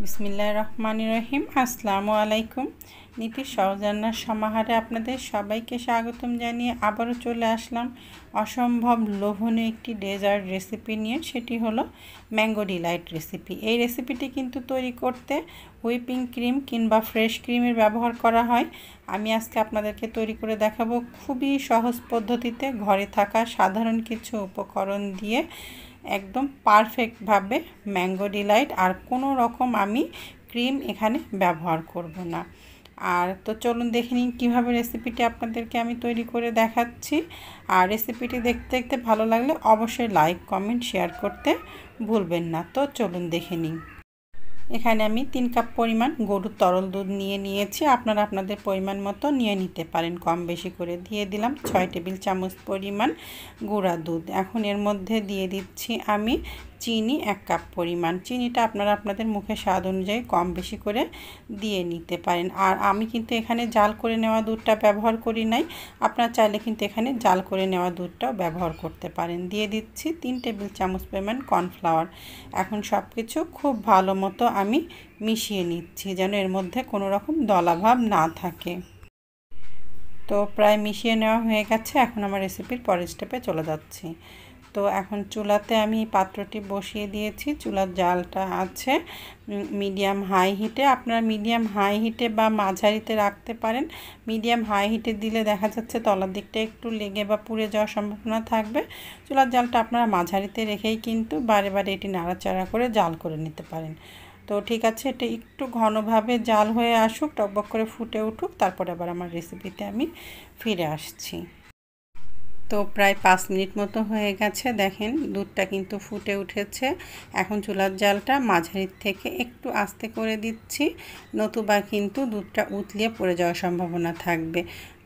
বিসমিল্লাহির রহমানির রহিম। আসসালামু আলাইকুম। নীতির সহজ রান্নার সমাহারে আপনাদের সবাইকে স্বাগতম জানিয়ে আবারও চলে আসলাম অসম্ভব লোভনীয় একটি ডেজার্ট রেসিপি নিয়ে। সেটি হলো ম্যাঙ্গো ডিলাইট রেসিপি। এই রেসিপিটি কিন্তু তৈরি করতে হুইপিং ক্রিম কিংবা ফ্রেশ ক্রিমের ব্যবহার করা হয়। আমি আজকে আপনাদেরকে তৈরি করে দেখাবো খুবই সহজ পদ্ধতিতে ঘরে থাকা সাধারণ কিছু উপকরণ দিয়ে একদম পারফেক্টভাবে ম্যাঙ্গো ডিলাইট। আর কোনো রকম আমি ক্রিম এখানে ব্যবহার করব না। আর তো চলুন দেখে নিন কীভাবে রেসিপিটি আপনাদেরকে আমি তৈরি করে দেখাচ্ছি। আর রেসিপিটি দেখতে দেখতে ভালো লাগলে অবশ্যই লাইক কমেন্ট শেয়ার করতে ভুলবেন না। তো চলুন দেখে নিন। এখানে আমি 3 কাপ পরিমাণ গরুর তরল দুধ নিয়েছি। আপনারা আপনাদের পরিমাণ মতো নিয়ে নিতে পারেন, কম বেশি করে। দিয়ে দিলাম 6 টেবিল চামচ পরিমাণ গুঁড়া দুধ। এখন এর মধ্যে দিয়ে দিচ্ছি আমি চিনি 1 কাপ পরিমাণ। চিনিটা আপনারা আপনাদের মুখের স্বাদ অনুযায়ী কম বেশি করে দিয়ে নিতে পারেন। আর আমি কিন্তু এখানে জাল করে নেওয়া দুধটা ব্যবহার করি নাই, আপনারা চাইলে কিন্তু এখানে জাল করে নেওয়া দুধটাও ব্যবহার করতে পারেন। দিয়ে দিচ্ছি 3 টেবিল চামচ পরিমাণ কর্নফ্লাওয়ার। এখন সব কিছু খুব ভালো মতো আমি মিশিয়ে নিচ্ছি যেন এর মধ্যে কোনো রকম দলাভাব না থাকে। তো প্রায় মিশিয়ে নেওয়া হয়ে গেছে। এখন আমার রেসিপির পরের স্টেপে চলে যাচ্ছি। তো এখন চুলাতে আমি পাত্রটি বসিয়ে দিয়েছি। চুলার জালটা আছে মিডিয়াম হাই হিটে। আপনারা মিডিয়াম হাই হিটে বা মাঝারিতে রাখতে পারেন। মিডিয়াম হাই হিটে দিলে দেখা যাচ্ছে তলার দিকটা একটু লেগে বা পুড়ে যাওয়ার সম্ভাবনা থাকবে। চুলার জালটা আপনারা মাঝারিতে রেখেই কিন্তু বারে বারে এটি নাড়াচাড়া করে জাল করে নিতে পারেন। তো ঠিক আছে, এটা একটু ঘনভাবে জাল হয়ে আসুক, টকবক করে ফুটে উঠুক, তারপরে আবার আমার রেসিপিতে আমি ফিরে আসছি। তো প্রায় 5 মিনিট মতো হয়ে গেছে। দেখেন দুধটা কিন্তু ফুটে উঠেছে। এখন চুলার জালটা মাঝারির থেকে একটু আস্তে করে দিচ্ছি, নতুবা কিন্তু দুধটা উতলিয়ে পড়ে যাওয়ার সম্ভাবনা থাকবে।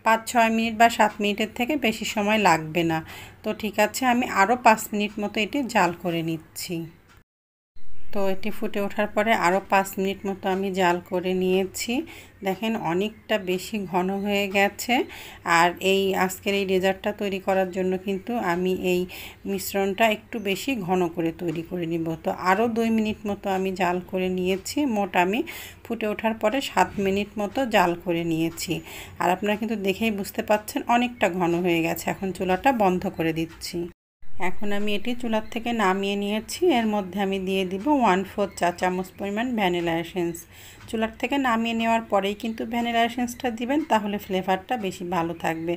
5-6 মিনিট বা 7 মিনিটের থেকে বেশি সময় লাগবে না। তো ঠিক আছে, আমি আরও 5 মিনিট মতো এটি জাল করে নিচ্ছি। তো এটি ফুটে ওঠার পরে আরও 5 মিনিট মতো আমি জাল করে নিয়েছি। দেখেন অনেকটা বেশি ঘন হয়ে গেছে। আর এই আজকের এই ডেজার্টটা তৈরি করার জন্য কিন্তু আমি এই মিশ্রণটা একটু বেশি ঘন করে তৈরি করে নিব। তো আরও 2 মিনিট মতো আমি জাল করে নিয়েছি। মোট আমি ফুটে ওঠার পরে 7 মিনিট মতো জাল করে নিয়েছি। আর আপনারা কিন্তু দেখেই বুঝতে পাচ্ছেন অনেকটা ঘন হয়ে গেছে। এখন চুলাটা বন্ধ করে দিচ্ছি। এখন আমি এটি চুলার থেকে নামিয়ে নিয়েছি। এর মধ্যে আমি দিয়ে দিব 1/4 চা চামচ পরিমাণ ভ্যানিলা এসেন্স। চুলার থেকে নামিয়ে নেওয়ার পরেই কিন্তু ভ্যানিলা এসেন্সটা দিবেন, তাহলে ফ্লেভারটা বেশি ভালো থাকবে।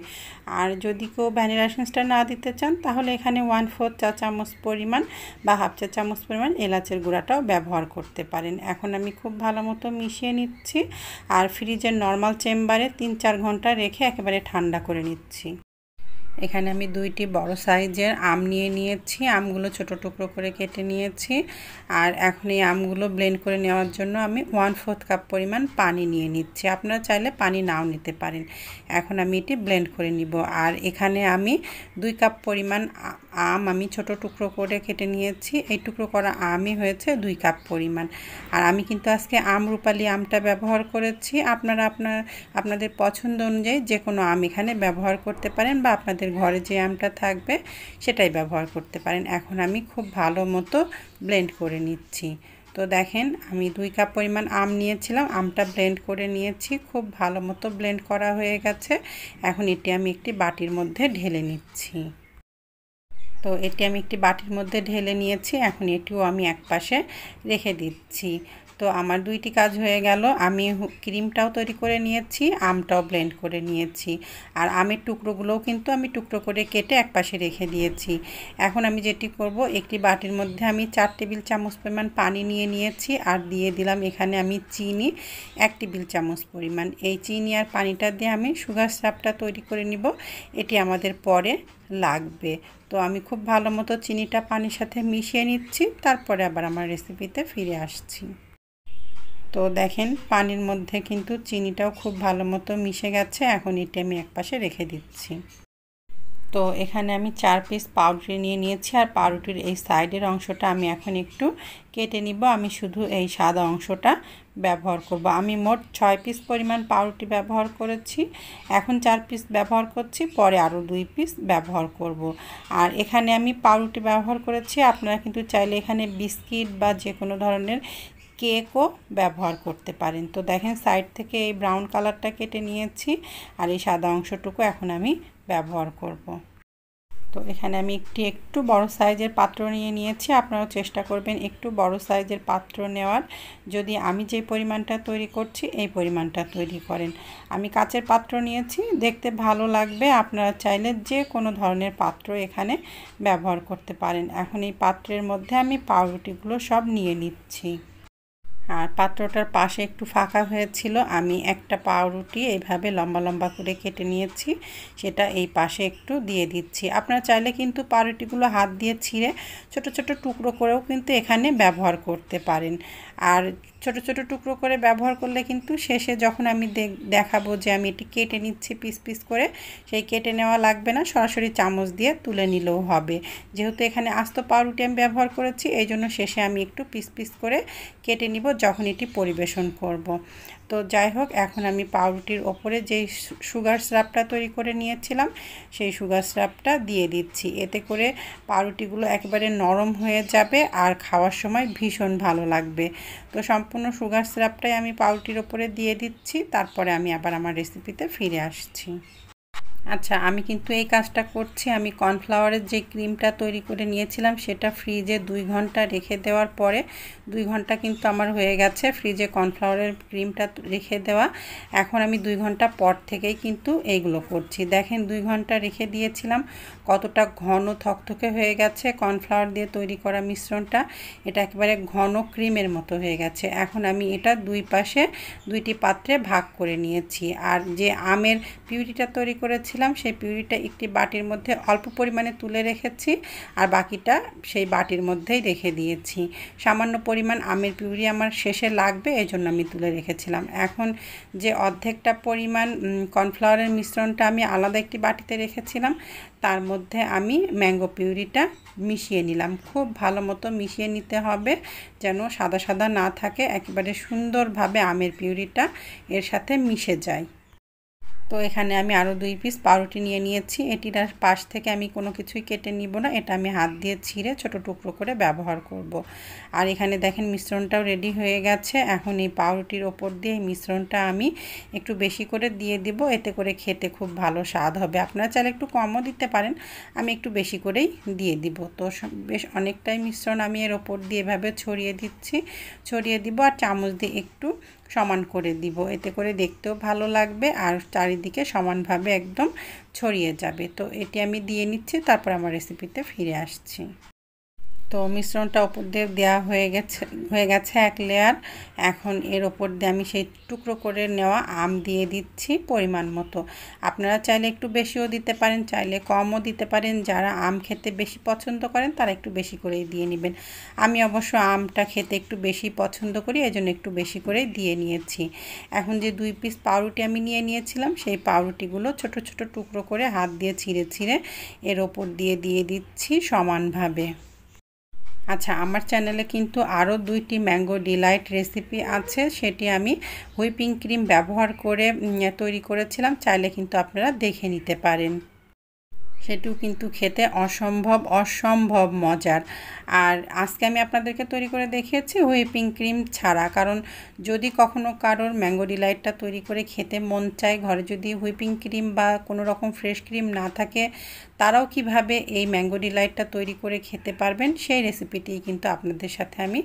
আর যদি কেউ ভ্যানিলা এসেন্সটা না দিতে চান, তাহলে এখানে 1/4 চা চামচ পরিমাণ বা হাফ চা চামচ পরিমাণ এলাচের গুঁড়াটাও ব্যবহার করতে পারেন। এখন আমি খুব ভালো মতো মিশিয়ে নিচ্ছি আর ফ্রিজের নর্মাল চেম্বারে 3-4 ঘন্টা রেখে একেবারে ঠান্ডা করে নিচ্ছি। এখানে আমি 2টি বড় সাইজের আম নিয়েছি। আমগুলো ছোট টুকরো করে কেটে নিয়েছি। আর এখন এই আমগুলো ব্লেন্ড করে নেওয়ার জন্য আমি 1/4 কাপ পরিমাণ পানি নিয়ে নিচ্ছি। আপনারা চাইলে পানি নাও নিতে পারেন। এখন আমি এটি ব্লেন্ড করে নিব। আর এখানে আমি 2 কাপ পরিমাণ আম আমি ছোট টুকরো করে কেটে নিয়েছি। এই টুকরো করা আমই হয়েছে 2 কাপ পরিমাণ। আর আমি কিন্তু আজকে আমরুপালি আমটা ব্যবহার করেছি। আপনারা আপনাদের পছন্দ অনুযায়ী যে কোনো আম এখানে ব্যবহার করতে পারেন, বা আপনাদের ঘরে যে আমটা থাকবে সেটাই ব্যবহার করতে পারেন। এখন আমি খুব ভালো মতো ব্লেন্ড করে নিচ্ছি। তো দেখেন আমি 2 কাপ পরিমাণ আম নিয়েছিলাম, আমটা ব্লেন্ড করে নিয়েছি। খুব ভালো মতো ব্লেন্ড করা হয়ে গেছে। এখন এটি আমি একটি বাটির মধ্যে ঢেলে নিচ্ছি। তো এটি আমি একটি বাটির মধ্যে ঢেলে নিয়েছি। এখন এটিও আমি একপাশে রেখে দিচ্ছি। তো আমার 2টি কাজ হয়ে গেল। আমি ক্রিমটাও তৈরি করে নিয়েছি, আমটাও ব্লেন্ড করে নিয়েছি। আর আমের টুকরোগুলোও কিন্তু আমি টুকরো করে কেটে একপাশে রেখে দিয়েছি। এখন আমি যেটি করব, একটি বাটির মধ্যে আমি 4 টেবিল চামচ পরিমাণ পানি নিয়েছি। আর দিয়ে দিলাম এখানে আমি চিনি 1 টেবিল চামচ পরিমাণ। এই চিনি আর পানিটা দিয়ে আমি সুগার সিরাপটা তৈরি করে নিব। এটি আমাদের পরে লাগবে। তো আমি খুব ভালো মতো চিনিটা পানির সাথে মিশিয়ে নিচ্ছি, তারপরে আবার আমার রেসিপিতে ফিরে আসছি। তো দেখেন পানির মধ্যে কিন্তু চিনিটাও খুব ভালো মতো মিশে গেছে। এখন এটি আমি একপাশে রেখে দিচ্ছি। তো এখানে আমি 4 পিস পাউরুটি নিয়েছি। আর পাউরুটির এই সাইডের অংশটা আমি এখন একটু কেটে নিব। আমি শুধু এই সাদা অংশটা ব্যবহার করব। আমি মোট 6 পিস পরিমাণ পাউরুটি ব্যবহার করেছি। এখন 4 পিস ব্যবহার করছি, পরে আরও 2 পিস ব্যবহার করব। আর এখানে আমি পাউরুটি ব্যবহার করেছি। আপনারা কিন্তু চাইলে এখানে বিস্কিট বা যে কোনো ধরনের কেকও ব্যবহার করতে পারেন। তো দেখেন সাইড থেকে এই ব্রাউন কালারটা কেটে নিয়েছি, আর এই সাদা অংশটুকু এখন আমি ব্যবহার করব। তো এখানে আমি একটু বড় সাইজের পাত্র নিয়ে নিয়েছি। আপনারাও চেষ্টা করবেন একটু বড় সাইজের পাত্র নেওয়ার, যদি আমি যে পরিমাণটা তৈরি করছি এই পরিমাণটা তৈরি করেন। আমি কাচের পাত্র নিয়েছি, দেখতে ভালো লাগবে। আপনারা চাইলে যে কোনো ধরনের পাত্র এখানে ব্যবহার করতে পারেন। এখন এই পাত্রের মধ্যে আমি পাউরুটিগুলো সব নিয়ে নিচ্ছি। আর পাত্রটার পাশে একটু ফাঁকা হয়েছিল, আমি একটা পাউরুটি এইভাবে লম্বা লম্বা করে কেটে নিয়েছি, সেটা এই পাশে একটু দিয়ে দিচ্ছি। আপনারা চাইলে কিন্তু পাউরুটিগুলো হাত দিয়ে ছিঁড়ে ছোট ছোট টুকরো করেও কিন্তু এখানে ব্যবহার করতে পারেন। আর ছোট ছোট টুকরো করে ব্যবহার করলে কিন্তু শেষে যখন আমি দেখাবো যে আমি এটি কেটে নিচ্ছি পিস পিস করে, সেই কেটে নেওয়া লাগবে না, সরাসরি চামচ দিয়ে তুলে নিলেও হবে। যেহেতু এখানে আস্ত পাউরুটি আমি ব্যবহার করেছি, এই জন্য শেষে আমি একটু পিস পিস করে কেটে নিব যখন এটি পরিবেশন করব। তো যাই হোক, এখন আমি পাউরুটির ওপরে যেই সুগার সিরাপটা তৈরি করে নিয়েছিলাম সেই সুগার সিরাপটা দিয়ে দিচ্ছি। এতে করে পাউরুটিগুলো একেবারে নরম হয়ে যাবে আর খাওয়ার সময় ভীষণ ভালো লাগবে। তো সম্পূর্ণ সুগার সিরাপটাই আমি পাউরুটির ওপরে দিয়ে দিচ্ছি, তারপরে আমি আবার আমার রেসিপিতে ফিরে আসছি। আচ্ছা, আমি কিন্তু এই কাজটা করছি, আমি কর্নফ্লাওয়ারের যে ক্রিমটা তৈরি করে নিয়েছিলাম সেটা ফ্রিজে 2 ঘন্টা রেখে দেওয়ার পরে, 2 ঘন্টা কিন্তু আমার হয়ে গেছে ফ্রিজে কর্নফ্লাওয়ারের ক্রিমটা রেখে দেওয়া। এখন আমি 2 ঘন্টা পর থেকেই কিন্তু এইগুলো করছি। দেখেন 2 ঘন্টা রেখে দিয়েছিলাম, কতটা ঘন থকথকে হয়ে গেছে কর্নফ্লাওয়ার দিয়ে তৈরি করা মিশ্রণটা। এটা একেবারে ঘন ক্রিমের মতো হয়ে গেছে। এখন আমি এটা দুই পাশে 2টি পাত্রে ভাগ করে নিয়েছি। আর যে আমের পিউরিটা তৈরি করেছি সেই পিউরিটা একটি বাটির মধ্যে অল্প পরিমাণে তুলে রেখেছি, আর বাকিটা সেই বাটির মধ্যেই রেখে দিয়েছি। সামান্য পরিমাণ আমের পিউরি আমার শেষে লাগবে, এই জন্য আমি তুলে রেখেছিলাম। এখন যে অর্ধেকটা পরিমাণ কর্নফ্লাওয়ারের মিশ্রণটা আমি আলাদা একটি বাটিতে রেখেছিলাম, তার মধ্যে আমি ম্যাঙ্গো পিউরিটা মিশিয়ে নিলাম। খুব ভালো মতো মিশিয়ে নিতে হবে, যেন সাদা সাদা না থাকে, একেবারে সুন্দরভাবে আমের পিউরিটা এর সাথে মিশে যায়। তো এখানে আমি আরও 2 পিস পাউরুটি নিয়ে নিয়েছি। এটির পাশ থেকে আমি কোনো কিছুই কেটে নিব না, এটা আমি হাত দিয়ে ছিঁড়ে ছোট টুকরো করে ব্যবহার করব। আর এখানে দেখেন মিশ্রণটাও রেডি হয়ে গেছে। এখন এই পাউরুটির ওপর দিয়ে এই মিশ্রণটা আমি একটু বেশি করে দিয়ে দিব, এতে করে খেতে খুব ভালো স্বাদ হবে। আপনারা চাইলে একটু কমও দিতে পারেন, আমি একটু বেশি করেই দিয়ে দিব। তো বেশ অনেকটাই মিশ্রণ আমি এর ওপর দিয়ে এভাবে ছড়িয়ে দিব, আর চামচ দিয়ে একটু সমান করে দিব, এতে করে দেখতেও ভালো লাগবে আর চারিদিকে সমানভাবে একদম ছড়িয়ে যাবে। তো এটি আমি দিয়ে নিচ্ছি, তারপর আমার রেসিপিতে ফিরে আসছি। তো মিশ্রণটা ওপর দিয়ে দেওয়া হয়ে গেছে এক লেয়ার। এখন এর ওপর দিয়ে আমি সেই টুকরো করে নেওয়া আম দিয়ে দিচ্ছি পরিমাণ মতো। আপনারা চাইলে একটু বেশিও দিতে পারেন, চাইলে কমও দিতে পারেন। যারা আম খেতে বেশি পছন্দ করেন তারা একটু বেশি করেই দিয়ে নেবেন। আমি অবশ্য আমটা খেতে একটু বেশি পছন্দ করি, এই জন্য একটু বেশি করে দিয়ে নিয়েছি। এখন যে 2 পিস পাউরুটি আমি নিয়ে নিয়েছিলাম, সেই পাউরুটিগুলো ছোট ছোট টুকরো করে হাত দিয়ে ছিঁড়ে এর ওপর দিয়ে দিচ্ছি সমানভাবে। আচ্ছা, আমার চ্যানেলে কিন্তু আরও 2টি ম্যাঙ্গো ডিলাইট রেসিপি আছে, সেটি আমি হুইপিং ক্রিম ব্যবহার করে তৈরি করেছিলাম, চাইলে কিন্তু আপনারা দেখে নিতে পারেন। সেটিও কিন্তু খেতে অসম্ভব মজার। আর আজকে আমি আপনাদেরকে তৈরি করে দেখিয়েছি হুইপিং ক্রিম ছাড়া, কারণ যদি কখনো কারোর ম্যাঙ্গো ডিলাইটটা তৈরি করে খেতে মন চায়, ঘরে যদি হুইপিং ক্রিম বা কোনো রকম ফ্রেশ ক্রিম না থাকে, তারাও কিভাবে এই ম্যাঙ্গো ডিলাইটটা তৈরি করে খেতে পারবেন সেই রেসিপিটি কিন্তু আপনাদের সাথে আমি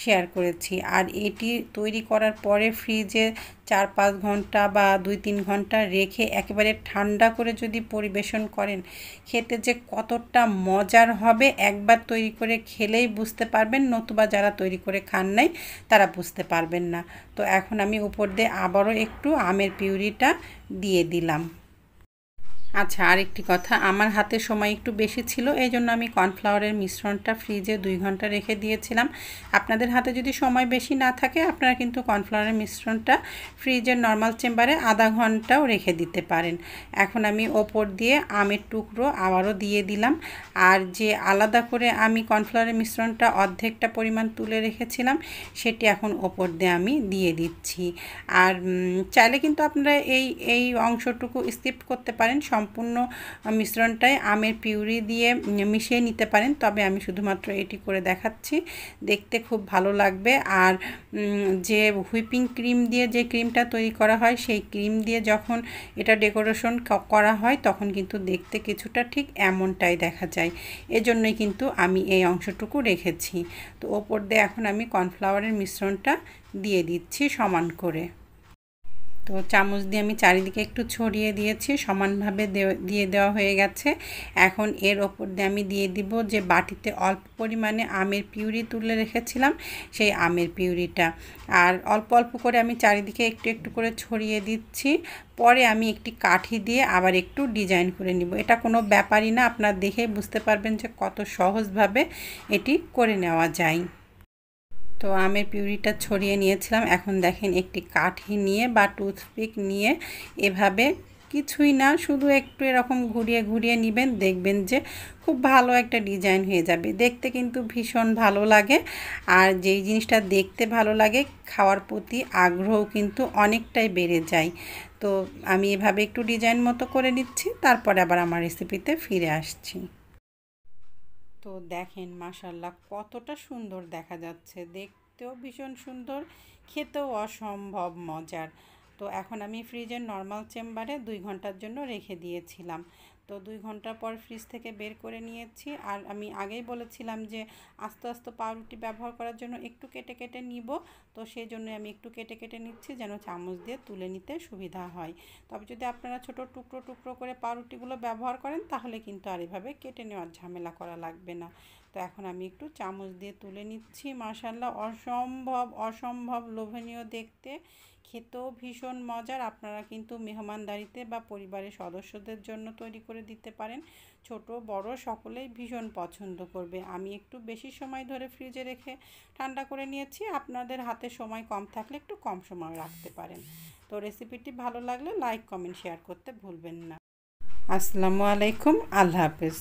শেয়ার করেছি। আর এটি তৈরি করার পরে ফ্রিজে 4-5 ঘন্টা বা 2-3 ঘন্টা রেখে একেবারে ঠান্ডা করে যদি পরিবেশন করেন, খেতে যে কতটা মজার হবে একবার তৈরি করে খেলেই বুঝতে পারবেন, নতুবা যারা তৈরি করে খান নাই তারা বুঝতে পারবেন না। তো এখন আমি উপর দিয়ে আবারও একটু আমের পিউরিটা দিয়ে দিলাম। আচ্ছা, আরেকটি কথা, আমার হাতে সময় একটু বেশি ছিল, এই জন্য আমি কর্নফ্লাওয়ারের মিশ্রণটা ফ্রিজে 2 ঘন্টা রেখে দিয়েছিলাম। আপনাদের হাতে যদি সময় বেশি না থাকে, আপনারা কিন্তু কর্নফ্লাওয়ারের মিশ্রণটা ফ্রিজের নর্মাল চেম্বারে আধা ঘন্টাও রেখে দিতে পারেন। এখন আমি ওপর দিয়ে আমের টুকরো আবারও দিয়ে দিলাম, আর যে আলাদা করে আমি কর্নফ্লাওয়ারের মিশ্রণটা অর্ধেকটা পরিমাণ তুলে রেখেছিলাম, সেটি এখন ওপর দিয়ে আমি দিয়ে দিচ্ছি। আর চাইলে কিন্তু আপনারা এই অংশটুকু স্কিপ করতে পারেন, সম্পূর্ণ মিশ্রণটাই আমের পিউরি দিয়ে মিশিয়ে নিতে পারেন, তবে আমি শুধুমাত্র এটি করে দেখাচ্ছি। দেখতে খুব ভালো লাগবে। আর যে হুইপিং ক্রিম দিয়ে যে ক্রিমটা তৈরি করা হয়, সেই ক্রিম দিয়ে যখন এটা ডেকোরেশন করা হয় তখন কিন্তু দেখতে কিছুটা ঠিক এমনটাই দেখা যায়। এজন্যই কিন্তু আমি এই অংশটুকু রেখেছি। তো ওপর দিয়ে এখন আমি কর্নফ্লাওয়ারের মিশ্রণটা দিয়ে দিচ্ছি সমান করে। তো চামচ দিয়ে আমি চারিদিকে একটু ছড়িয়ে দিয়েছি, সমানভাবে দিয়ে দেওয়া হয়ে গেছে। এখন এর ওপর দিয়ে আমি দিয়ে দিব যে বাটিতে অল্প পরিমাণে আমের পিউরি তুলে রেখেছিলাম, সেই আমের পিউরিটা। আর অল্প অল্প করে আমি চারিদিকে একটু একটু করে ছড়িয়ে দিচ্ছি। পরে আমি একটি কাঠি দিয়ে আবার একটু ডিজাইন করে নিব। এটা কোনো ব্যাপারই না, আপনারা দেখেই বুঝতে পারবেন যে কত সহজভাবে এটি করে নেওয়া যায়। তো আমের পিউরিটা ছড়িয়ে নিয়েছিলাম। এখন দেখেন একটি কাঠি নিয়ে বা টুথপিক নিয়ে এভাবে কিছুই না, শুধু একটু এরকম ঘুরিয়ে ঘুরিয়ে নেবেন, দেখবেন যে খুব ভালো একটা ডিজাইন হয়ে যাবে। দেখতে কিন্তু ভীষণ ভালো লাগে। আর যেই জিনিসটা দেখতে ভালো লাগে, খাওয়ার প্রতি আগ্রহ কিন্তু অনেকটাই বেড়ে যায়। তো আমি এভাবে একটু ডিজাইন মতো করে নিচ্ছি, তারপরে আবার আমার রেসিপিতে ফিরে আসছি। তো দেখেন মাশাআল্লাহ কতটা সুন্দর দেখা যাচ্ছে, দেখতেও ভীষণ সুন্দর, খেতেও অসম্ভব মজার। তো এখন আমি ফ্রিজের নর্মাল চেম্বারে 2 ঘন্টার জন্য রেখে দিয়েছিলাম। তো 2 ঘন্টা পর ফ্রিজ থেকে বের করে নিয়েছি। আর আমি আগেই বলেছিলাম যে আস্তে আস্তে পাউরুটি ব্যবহার করার জন্য একটু কেটে কেটে নিব। তো সেই জন্য আমি একটু কেটে কেটে নিচ্ছি যেন চামচ দিয়ে তুলে নিতে সুবিধা হয়। তবে যদি আপনারা ছোট টুকরো টুকরো করে পাউরুটিগুলো ব্যবহার করেন তাহলে কিন্তু আর এভাবে কেটে নেওয়ার ঝামেলা করা লাগবে না। তো এখন আমি একটু চামচ দিয়ে তুলে নিচ্ছি। মাশাআল্লাহ অসম্ভব অসম্ভব লোভনীয় দেখতে, খেতেও ভীষণ মজার। আপনারা কিন্তু মেহমানদারিতে বা পরিবারের সদস্যদের জন্য তৈরি করে দিতে পারেন। ছোট বড় সকলেই ভীষণ পছন্দ করবে। আমি একটু বেশি সময় ধরে ফ্রিজে রেখে ঠান্ডা করে নিয়েছি। আপনাদের হাতে সময় কম থাকলে একটু কম সময় রাখতে পারেন। তো রেসিপিটি ভালো লাগলে লাইক কমেন্ট শেয়ার করতে ভুলবেন না। আসসালামু আলাইকুম, আল্লাহ হাফেজ।